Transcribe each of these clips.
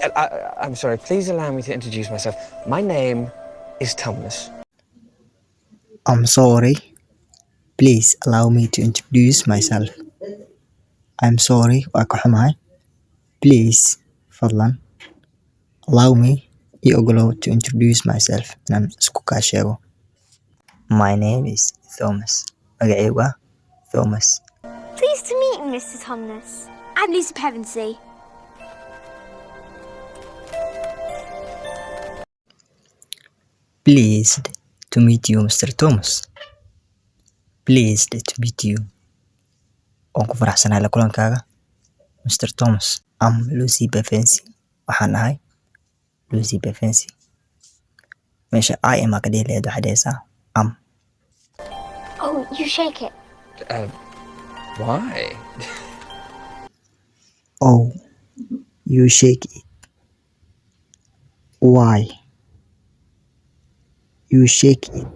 I'm sorry, please allow me to introduce myself. My name is Thomas. I'm sorry. Please allow me to introduce myself. I'm sorry. Waa ka xumahay. Please, fadlan. Allow me ii ogolow to introduce myself. Inaan isku kaa sheego. My name is Thomas. Magacaygu waa Thomas. Pleased to meet you, Mr. Thomas. I'm Lisa Pevensey. Pleased to meet you, Mr. Thomas. Pleased to meet you. Waan ku faraxsanahay la kulankaaga, Mr. Thomas. I'm Lucy Pevensey. Waxaan ahay Lucy Pevensey. Meesha I am ka dhihi lahayd waxaad dhahaysaa am. Oh, you shake it. Why? Oh, you shake it. Why? You shake it.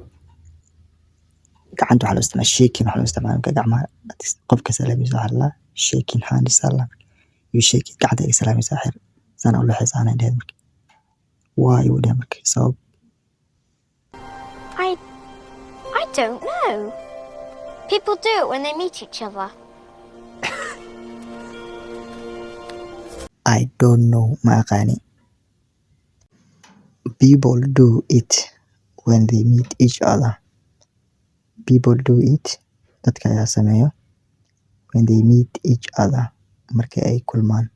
Gacanta waxaa loo isticmaalaa shaking, waxaa loo isticmaalaa marka gacmaha qofka salaamayso waxaa la dhahaa shaking hands aa la dhahaa. You shake it gacanta iga salaamaysaa xir sana u leexaysa aanay dhahayn marka. Why u dhahay marka sabab I don't know. People do it when they meet each other. I don't know ma aqaani. People do it when they meet each other. People do it dadka ayaa sameeyo when they meet each other marka ay kulmaan.